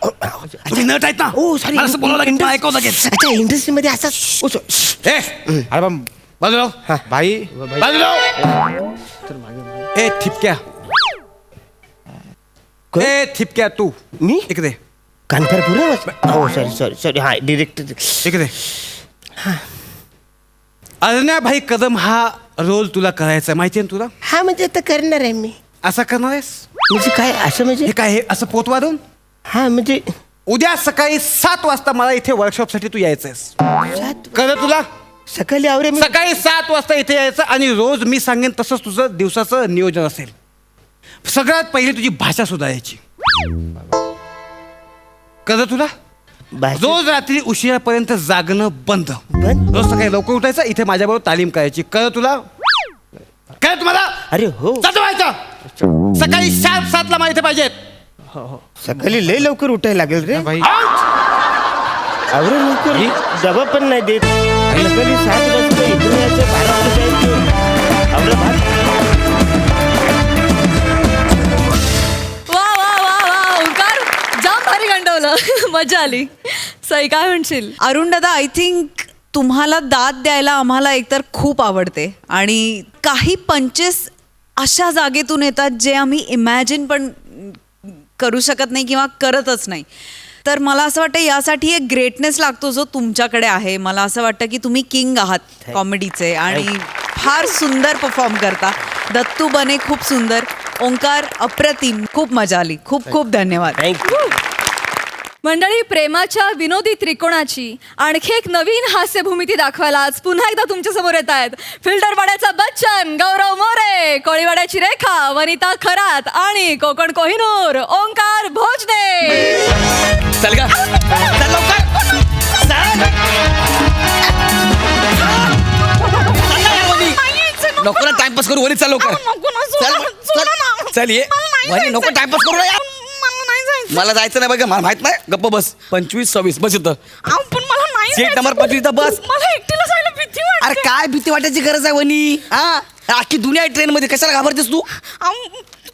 तुम्ही नट आहेत ना ओ सॉरी मला असं बोलावं लागेल मला ऐकावं लागेल अच्छा इंडस्ट्री मध्ये असा अरे पण बाजूला भाई बाजूला ए ठिपक्या ए ठिपक्या तू मी इकडे कानपूर हो सॉरी हा डिरेक्टर इकडे अरण्या भाई कदम हा रोल तुला करायचा माहिती आहे तुला हा म्हणजे आता करणार आहे मी असा करणार आहेस म्हणजे काय असं म्हणजे हे काय हे असं पोत वाढून हा म्हणजे उद्या सकाळी 7 वाजता मला इथे वर्कशॉप साठी तू यायचंयस कळलं तुला सकाळी आवरे मी सकाळी 7 वाजता इथे यायचं आणि रोज मी सांगेन तसंच तुझं दिवसाचं नियोजन असेल सगळ्यात पहिली तुझी भाषा सुधारायची कळलं तुला रोज रात्री उशिरापर्यंत जागणं बंद रोज सकाळी लवकर उठायचं इथे माझ्याबरोबर तालीम करायची कळलं तुला काय तुम्हाला अरे हो व्हायचं सकाळी 7 ला मला इथे पाहिजेत सकाळी लय लवकर उठायला लागेल रे आवरे लवकर डबा पण नाही देत सकाळी 7 वाजता इकडे यायचं 12 वाजता जायचं आवरे वा ओंकार जाम भारी गंडवलं मजा आली सई काय म्हणशील अरुण दादा आय थिंक तुम्हाला दाद द्यायला आम्हाला एकतर खूप आवडते आणि काही पंचेस अशा जागेतून येतात जे आम्ही इमॅजिन पण करू शकत नाही किंवा करतच नाही. तर मला असं वाटतं यासाठी एक ग्रेटनेस लागतो जो तुमच्याकडे आहे. मला असं वाटतं की तुम्ही किंग आहात कॉमेडीचे आणि फार सुंदर परफॉर्म करता. दत्तू बने खूप सुंदर, ओंकार अप्रतिम, खूप मजा आली. खूप खूप धन्यवाद. थँक्यू. मंडळी, प्रेमाच्या विनोदी त्रिकोणाची आणखी एक नवीन हास्यभूमिती दाखवायला आज पुन्हा एकदा तुमच्या समोर येत आहेत फिल्टरवाड्याचा बच्चन गौरव मोरे, कोळीवाड्याची रेखा वनिता खरात आणि कोकण कोहिनूर ओंकार भोजने. चल का चल लवकर नको ना टाइमपास करू वरी. चल लवकर चल ये वरी. नको टाइमपास करू ना यार. मला जायचं नाही बघा. मला माहित नाही. गप्प बस. 25-26 बस इथं. सीट नंबर 25 इथं बस. अरे काय भीती वाटायची गरज आहे वनी? हा अख्खी दुनिया आहे ट्रेन मध्ये. कशाला घाबरतेस तू?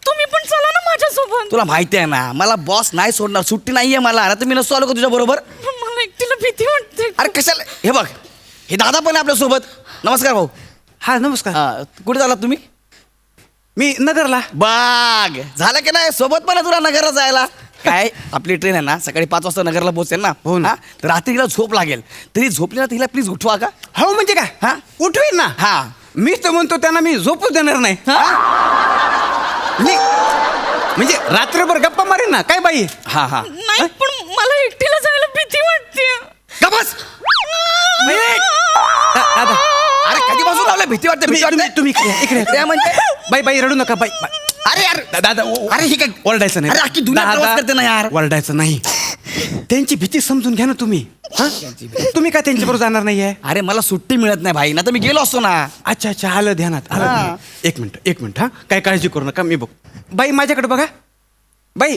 तुम्ही पण चला ना माझ्यासोबत. तुला माहिती आहे ना मला बॉस नाही सोडणार. सुट्टी नाहीये मला. ना तर मी नसतो आलो का तुझ्या बरोबर? मला एकटीला भीती वाटते. अरे कशाला? हे बघ हे दादा पण आहे आपल्या सोबत. नमस्कार भाऊ. हा नमस्कार. कुठे झाला तुम्ही? मी नगरला. बाग झालं की नाही? सोबत पण आहे तुला नगरला जायला. काय आपली ट्रेन आहे ना सकाळी 5 वाजता नगरला पोहोचेल ना. हो ना. हा? तर रात्रीला झोप लागेल. तरी झोपली ना तिला प्लीज उठवा का? हो म्हणजे काय? हा? उठवीन ना. हा मीच तर म्हणतो त्यांना मी झोपूच देणार नाही. म्हणजे रात्रभर गप्पा मारेन ना. काय बाई? हा हा नाही पण मला एकटीला जायला भीती वाटते. का बस. दादा अरे कधीपासून लावलं भीती वाटते? भीती वाटते? तुम्ही इकडे ते म्हणजे बाई बाई रडू नका बाई. अरे यार दादा अरे ही काय ओरडायचं नाही. अरे अख्खी दुनिया प्रवास करते ना यार. ओरडायचं नाही. त्यांची भीती समजून घ्या ना तुम्ही. हा? तुम्ही काय त्यांच्याबरोबर जाणार नाहीये? अरे मला सुट्टी मिळत नाही भाई. ना तर मी गेलो असतो ना. अच्छा अच्छा आलं ध्यानात आलं हा. ध्यानात. एक मिनिट हा. काय काळजी करू नका. मी बघ बाई माझ्याकडे बघा. बाई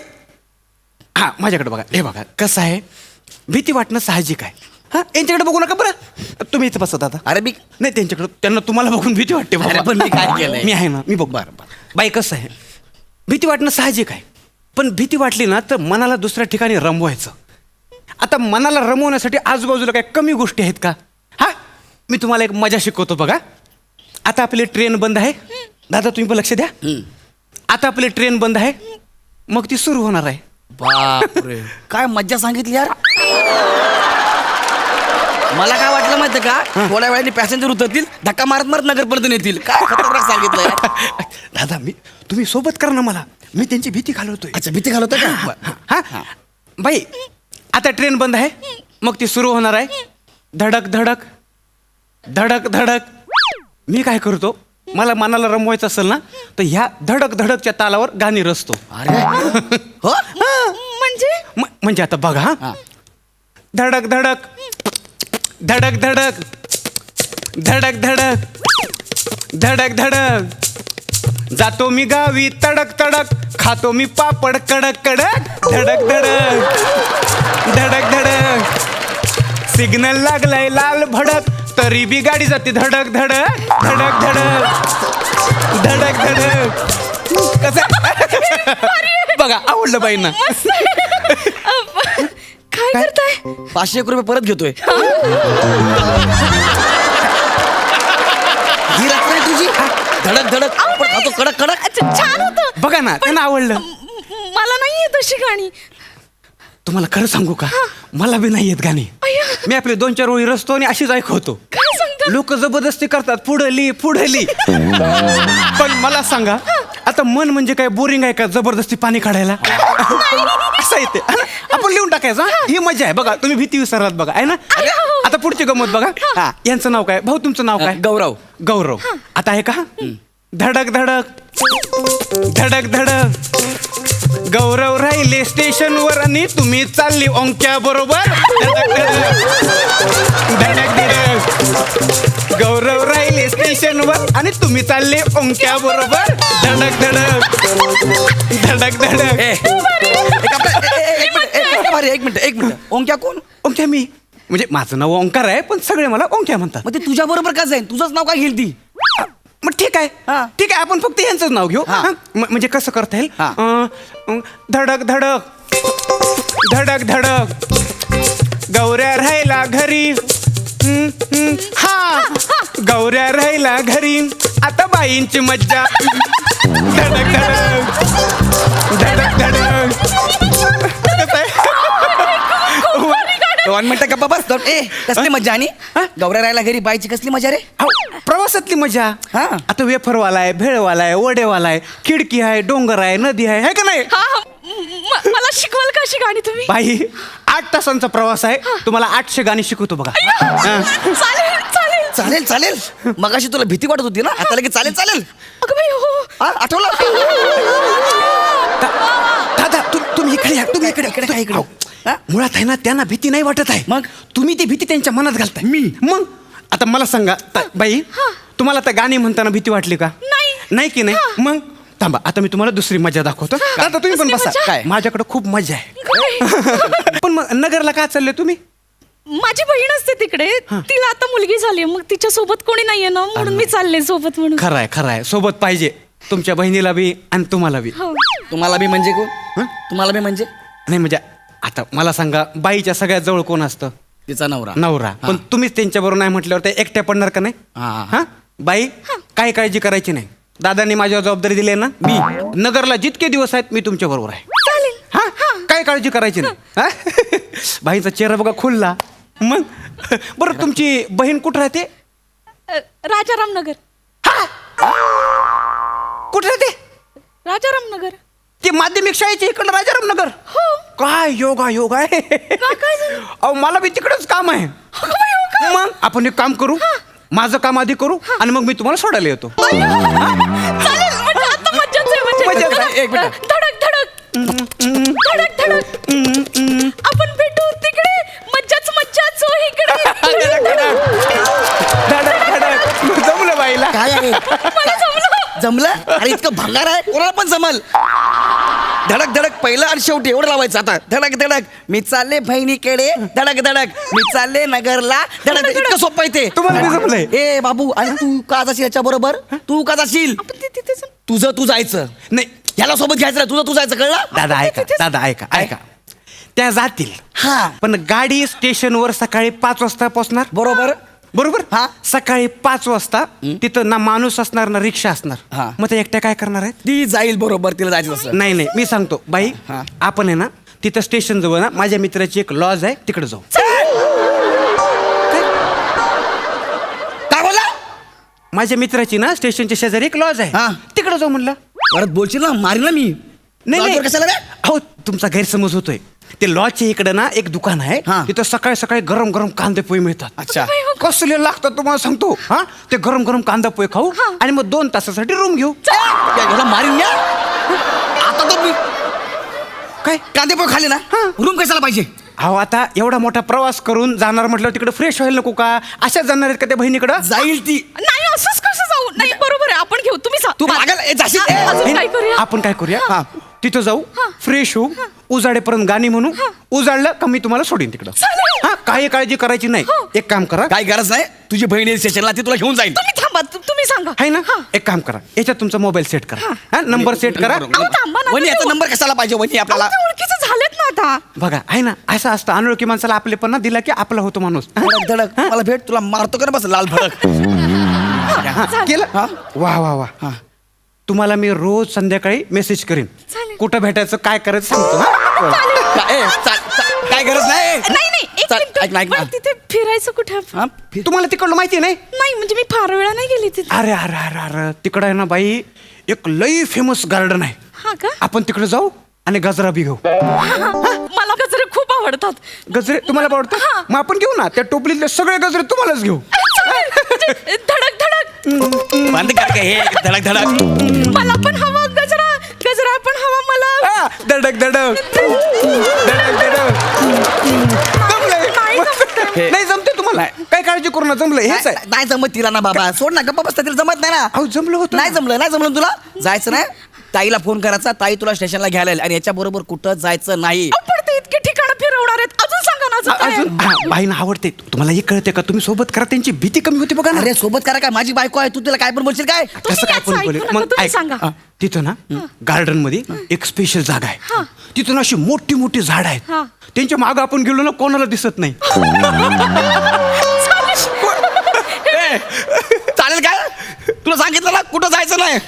हा माझ्याकडे बघा. हे बघा कसं आहे भीती वाटणं साहजिक आहे. हा यांच्याकडे बघू नका बरं. तुम्ही इथं बसत आता. अरे मी नाही त्यांच्याकडे त्यांना तुम्हाला बघून भीती वाटते बाबा. अरे पण मी काय केलंय? मी आहे ना. मी बघ बरं बाई कसं आहे भीती वाटणं साहजिक आहे. पण भीती वाटली ना तर मनाला दुसऱ्या ठिकाणी रमवायचं. आता मनाला रमवण्यासाठी आजूबाजूला काय कमी गोष्टी आहेत का? हा मी तुम्हाला एक मजा शिकवतो बघा. आता आपली ट्रेन बंद आहे. दादा तुम्ही पण लक्ष द्या. आता आपली ट्रेन बंद आहे. मग ती सुरू होणार आहे. बापरे काय मज्जा सांगितली यार. मला काय वाटलं माहितीये का थोड्या वेळाने पॅसेंजर उतरतील धक्का मारत मारत नगरपर्यंत येतील. काय खतरनाक सांगितलंय. दादा तुम्ही सोबत करा ना मला. मी त्यांची भीती घालवतोय. अच्छा भीती घालवतोय का? हा बाई आता ट्रेन बंद आहे. मग ती सुरू होणार आहे. धडक धडक धडक धडक. मी काय करतो मला मनाला रमवायचं असेल ना तर ह्या धडक धडकच्या तालावर गाणी रचतो. अरे हो म्हणजे आता बघा हा. धडक धडक धडक धडक धडक धडक धडक धडक. जातो मी गावी तडक तडक. खातो मी पापड कडक कडक. धडक धडक धडक धडक. सिग्नल लागलाय लाल भडक तरी बी गाडी जाते धडक धडक धडक धडक धडक धडक. कसं बघा आवडलं बाईंना. काय करताय? 500 रुपये परत घेतोय. ही रचना आहे तुझी. धडक धडक आपण खातो कडक कडक. छान होतं. बघा ना त्यांना आवडलं. मला नाही येत अशी गाणी. तुम्हाला खरं सांगू का मला बी नाही येत गाणी. मी आपले 2-4 ओळी रचतो आणि अशीच ऐकवतो. काय सांगता? लोक जबरदस्ती करतात पुढली पुढली. पण मला सांगा आता मन म्हणजे काय बोरिंग आहे का जबरदस्ती पाणी काढायला? असं येते आपण लिहून टाकायचं. ही मजा आहे बघा. तुम्ही भीती विसरलात बघा आहे ना. आता पुढची गंमत बघा. यांचं नाव काय भाऊ? तुमचं नाव काय? गौरव. गौरव. आता आहे का धडक धडक धडक धडक. गौरव राहिले स्टेशनवर आणि तुम्ही चालली ओंक्या बरोबर. धडक धडक धडक. गौरव राहिले स्टेशनवर आणि तुम्ही चालले ओंक्या बरोबर. धडक धडक धडक धडक. एक मिनिट ओंक्या कोण? ओंक्या मी. म्हणजे माझं नाव ओंकार आहे पण सगळे मला ओंक्या म्हणतात. मग ते तुझ्या बरोबर का जाईल? तुझंच नाव काय घेईल ती? मग ठीक आहे ठीक आहे आपण फक्त यांचंच नाव घेऊ. म्हणजे कसं करता येईल? धडक धडक धडक धडक. गौऱ्या राहिला घरी हा गौऱ्या राहिला घरी आता बाईंची मज्जा धडक धडक धडक धडक कसं आहे? 2 मिनिटं गप्पा बस. ए कसली मजा आणि गौऱ्या राहायला घरी बायची कसली मजा रे? अहो, प्रवासातली मजा. हा. आता वेफरवाला आहे, भेळवाला आहे, वडेवाला आहे, खिडकी आहे, डोंगर आहे, नदी आहे, है का नाही? मला शिकवाल का अशी गाणी तुम्ही? बाई 8 तासांचा प्रवास आहे, तुम्हाला 800 गाणी शिकवतो बघा. हा. चालेल चालेल. चालेल चालेल. मगाशी तुला भीती वाटत होती ना, आता लगेच चालेल चालेल. अगं बाई हो. हा, आठवलं? दादा तुम्ही इकडे या, तुम्ही इकडे इकडे काय इकडे? हा? मुळात आहे ना त्यांना भीती नाही वाटत आहे. मग? तुम्ही ती भीती त्यांच्या मनात घालताय. मग आता मला सांगा बाई, तुम्हाला त्या गाणी म्हणताना भीती वाटली का? नाही की नाही? मग थांबा, आता मी तुम्हाला दुसरी मजा दाखवतो. आता तुम्ही पण बसा. काय? माझ्याकडे खूप मजा आहे. पण मग नगरला काय चालले तुम्ही? माझी बहीण असते तिकडे, तिला आता मुलगी झाली, मग तिच्या सोबत कोणी नाहीये ना, म्हणून मी चालले सोबत म्हणून. खरं आहे सोबत पाहिजे, तुमच्या बहिणीला बी आणि तुम्हाला बी. तुम्हाला बी म्हणजे कोण? तुम्हाला बी म्हणजे? नाही म्हणजे आता मला सांगा, बाईच्या सगळ्यात जवळ कोण असतं? तिचा नवरा. नवरा. पण तुम्हीच त्यांच्या बरोबर नाही म्हटल्यावर ते एकट्या पडणार का नाही? हा बाई काय काळजी करायची नाही, दादांनी माझ्यावर जबाबदारी दिली आहे ना. मी नगरला जितके दिवस आहेत मी तुमच्या बरोबर आहे. चालेल. हा काय काळजी करायची नाही. हा? बाईचा चेहरा बघा खुलला. मग बरं तुमची बहीण कुठं राहते? राजारामनगर. कुठं राहते? राजारामनगर. ते माध्यमिक शाळेचे इकडं राजारामनगर. हो. काय योगा योग आहे. काय झालं? अहो मला बी तिकडंच काम आहे. मग आपण एक काम करू, माझं काम आधी करू आणि मग मी तुम्हाला सोडायला येतो. चालेल, म्हणजे आता मज्जाच आहे, म्हणजे मज्जाच आहे. एक मिनिट. धडक धडक धडक धडक. आपण भेटू तिकडे, मज्जाच मज्जाच हो इकडे. धडक धडक. जमलं बाईला. काय आहे? मला जमलं. जमलं? अरे इतकं भंगार आहे, कोणाला पण जमल. धडक धडक पहिलं आणि शेवटी एवढं लावायचं. आता धडक धडक मी चालले बहिणीकडे, धडक धडक मी चालले नगरला, धडक. इतकं सोपं आहे ते. तुम्हाला बी जमलंय? ए बाबू, आणि तू का जाशील याच्या बरोबर? तू का जाशील? तुझं तू जायचं नाही ह्याला सोबत घ्यायचं नाही, तुझं तू जायचं, कळलं? दादा ऐका, दादा ऐका ऐका, त्या जातील हा पण गाडी स्टेशनवर सकाळी 5 वाजता पोहोचणार. बरोबर बरोबर. हा. सकाळी 5 वाजता तिथं ना माणूस असणार ना रिक्षा असणार. हा. मग ते एकट्या काय करणार आहेत? ती जाईल बरोबर, तिला जायचं असं. नाही नाही मी सांगतो बाई, हा. आपण आहे ना तिथं स्टेशन जवळ ना माझ्या मित्राची एक लॉज आहे, तिकडे जाऊ. काय बोला? माझ्या मित्राची ना स्टेशनच्या शेजारी एक लॉज हा. आहे, तिकडे जाऊ म्हणलं. परत बोलशील ना, मारील ना मी. नाही लॉजवर नाही. कशाला रे? हो तुमचा गैरसमज होतोय. ते लॉजच्या इकडे ना एक दुकान आहे, हा. तिथं सकाळी सकाळी गरम गरम कांदे पोहे मिळतात. अच्छा. कसले लागतात तुम्हाला सांगतो. हा ते गरम गरम कांदा पोहे खाऊ आणि मग 2 तासासाठी रूम घेऊ. ह्याला मारीन या. आता तर मी काय कांदे पोहे खाले ना, रूम कशाला पाहिजे? अहो आता एवढा मोठा प्रवास करून जाणार म्हटलं तिकडे फ्रेश व्हायला नको का? अशाच जाणार आहेत का त्या बहिणीकडं? जाईल ती. नाही असंच कसं जाऊ? नाही बरोबर आहे, आपण घेऊ. तुम्ही तू मागायला जाशील. हा, अजून काय करूया? आपण काय करूया, तिथं जाऊ, फ्रेश होऊ, उजाडेपर्यंत गाणी म्हणू, उजाडलं का मी तुम्हाला सोडीन तिकडं. हा काही काळजी करायची नाही. एक काम करा, काय गरज नाही, तुझी बहीण येईल स्टेशनला, ती तुला घेऊन जाईल. तुम्ही थांबा, तुम्ही सांगा. आहे ना. एक काम करा, याच्यात तुमचा मोबाईल सेट करा. हा नंबर सेट करा. थांबा ना. वहिनी याचा नंबर कशाला पाहिजे? वहिनी आपल्याला अहो, ते ओळखीचे झालेत ना आता. बघा आहे ना, असं असतं अनोळखी माणसाला आपलेपणा दिला की आपला होतो माणूस. धडक धडक मला भेट, तुला मारतो का बस लाल भडक. केलं. वा वा वा. तुम्हाला मी रोज संध्याकाळी मेसेज करीन, कुठं भेटायचं काय करायचं सांगतो. काय गरज नाही. नाही एक चल, मिनिट. ऐक ना, ऐक ना. पण तिथे फिरायचं कुठे आपण? तुम्हाला तिकडलं माहिती नाही? नाही म्हणजे मी फार वेळा नाही गेली तिथे. अरे अरे अरे अरे तिकडं आहे ना बाई, एक लई फेमस गार्डन आहे. हा का? आपण तिकडे जाऊ आणि गजरा बी घेऊ. मला गजरे खूप आवडतात. गजरे तुम्हाला आवडतात? मग आपण घेऊ ना, त्या टोपलीतले सगळे गजरे तुम्हालाच घेऊ. धडक धडक. बंद कर का हे धडक धडक. मला पण हवा गजरा, गजरा पण हवा मला. धडक धडक धडक धडक. नाही जमते तुम्हाला, काय काळजी करू ना, जमलं हेच आहे. नाही जमत तिला ना बाबा, सोड ना, गप्पा बसता, तिला जमत नाही ना. अहो जमलं होतं. नाही जमलं तुला. जायचं नाही, ताईला फोन करायचा, ताई तुला स्टेशनला घ्यायला येईल आणि याच्या बरोबर कुठं जायचं नाही. पण ते इतके ठिकाणं फिरवणार आहेत, अजून सांगा ना. अजून काय? अजून बाईना आवडते तुम्हाला, हे कळते का? तुम्ही सोबत करा, त्यांची भीती कमी होती बघा ना. अरे सोबत करा काय, माझी बायको आहे, तू तिला काय पण बोलशील काय? कसं काय पण बोलेल. मग तुम्ही ऐक, सांगा. तिथं ना गार्डन मध्ये एक स्पेशल जागा आहे, तिथून अशी मोठी मोठी झाड आहेत, त्यांच्या मागं आपण गेलो ना कोणाला दिसत नाही. चालेल काय तुला सांगितलं ना कुठं जायचं नाही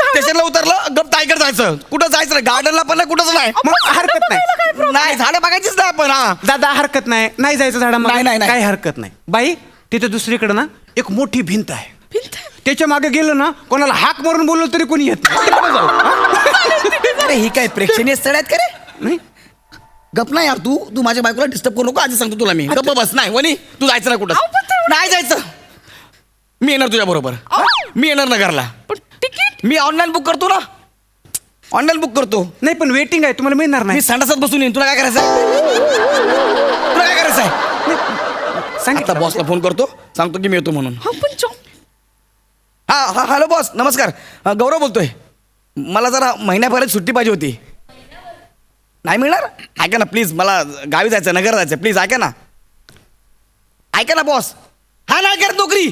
स्टेशनला उतरलं गप टायगर जायचं कुठं जायचं नाही गार्डनला पण नाही कुठंच नाही मग हरकत नाही नाही झाडं बघायचीच नाही आपण हा दादा हरकत नाही नाही जायचं झाडा नाही, नाही, नाही. काही हरकत नाही बाई तिथे दुसरीकडे ना एक मोठी भिंत आहे त्याच्या मागे गेलो ना कोणाला हाक मारून बोललो तरी कोणी येत नाही तिकडे जाऊ, हा? अरे ही काय प्रेक्षणीय स्थळ आहेत का रे नाही गप नाही यार तू माझ्या बायकोला डिस्टर्ब करू नको आधी सांगतो तुला मी गप्प बस नाही वनी तू जायचं नाही कुठं नाही जायचं मी येणार तुझ्या बरोबर मी येणार नगरला मी ऑनलाईन बुक करतो ना ऑनलाईन बुक करतो नाही पण वेटिंग आहे तुम्हाला मिळणार मी नाही संडासात बसून येईन तुला काय करायचं तुला काय करायचंय सांगितलं बॉसला फोन करतो सांगतो की मी येतो म्हणून हा हॅलो बॉस नमस्कार गौरव बोलतोय मला जरा महिन्याभरात सुट्टी पाहिजे होती नाही मिळणार ऐका ना प्लीज मला गावी जायचं नगर जायचं प्लीज ऐका ना बॉस हा नाही करत नोकरी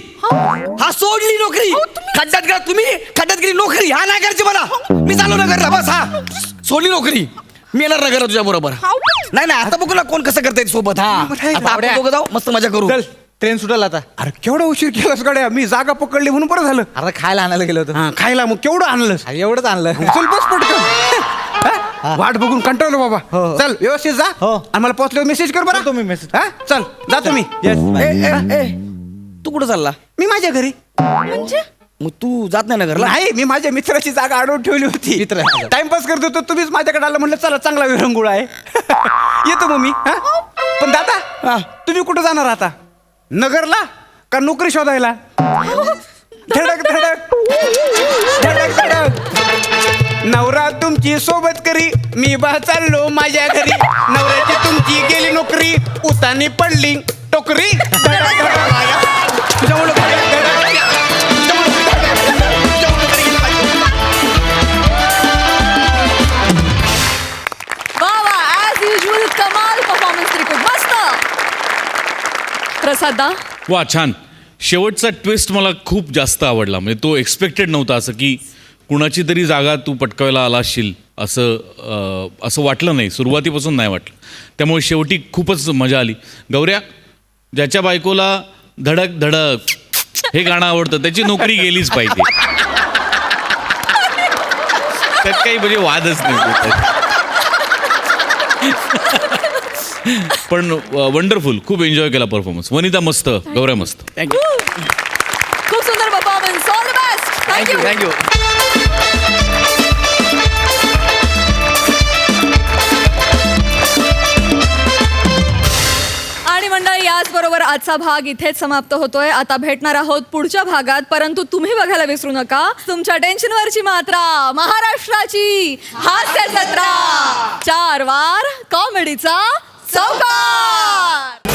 हा सोडली नोकरी खड्ड्यात गेला तुम्ही खड्ड्यात गेली नोकरी हा नाही करायची मला मी चालू नगरला बस हा सोडली नोकरी मी येणार नगरला तुझ्या बरोबर नाही आता बघू ना कोण कसं करताय सोबत हा आता आपण दोघं जाऊ मस्त मजा करू चल ट्रेन सुटेल आता अरे केवढा उशीर केलास गाड्या मी जागा पकडली म्हणून बरं झालं अरे खायला आणायला गेलो होतो हा खायला मग केवढं आणलंस एवढंच आणलं चल बस पटकन हा? वाट बघून कंटाळलो बाबा हो. चल व्यवस्थित जा हो. आणि मला पोहोचल्यावर मेसेज कर बरं तुम्ही मेसेज हा चल जातो मी तू कुठं चालला मी माझ्या घरी मग तू जात नाही नगरला नाही मी माझ्या मित्राची जागा अडवून ठेवली होती मित्र. टाइमपास करत होतो तुम्हीच माझ्याकडे आलं म्हणलं चला चांगला विरंगुळा आहे येतो मग मी हा? पण दादा हा. तुम्ही कुठं जाणार आता नगरला का नोकरी शोधायला धडक धडक धडक धडक नवरा तुमची सोबत करी मी बा चाललो माझ्या घरी नवऱ्याची तुमची गेली नोकरी उतानी पडली टोकरी धडक धडक तुझ्यामुळं धडक धडक वा वा ऍज युजल कमाल परफॉर्मन्स त्रिकुट मस्त प्रसादा वा छान शेवटचा ट्विस्ट मला खूप जास्त आवडला म्हणजे तो एक्सपेक्टेड नव्हता असं की कुणाची तरी जागा तू पटकावायला आला असशील असं वाटलं नाही सुरुवातीपासून नाही वाटलं त्यामुळे शेवटी खूपच मजा आली गौऱ्या ज्याच्या बायकोला धडक धडक हे गाणं आवडतं त्याची नोकरी गेलीच पाहिजे त्यात काही म्हणजे वादच नाही पण वंडरफुल खूप एन्जॉय केला परफॉर्मन्स वनिता मस्त गौऱ्या मस्त थँक्यू खूप सुंदर performance all the best thank you thank you आणि मंडळी याचबरोबर आजचा भाग इथेच समाप्त होतोय आता भेटणार आहोत पुढच्या भागात परंतु तुम्ही बघायला विसरू नका तुमच्या टेन्शनवरची मात्रा महाराष्ट्राची हास्य जत्रा 4 वार कॉमेडीचा चौकार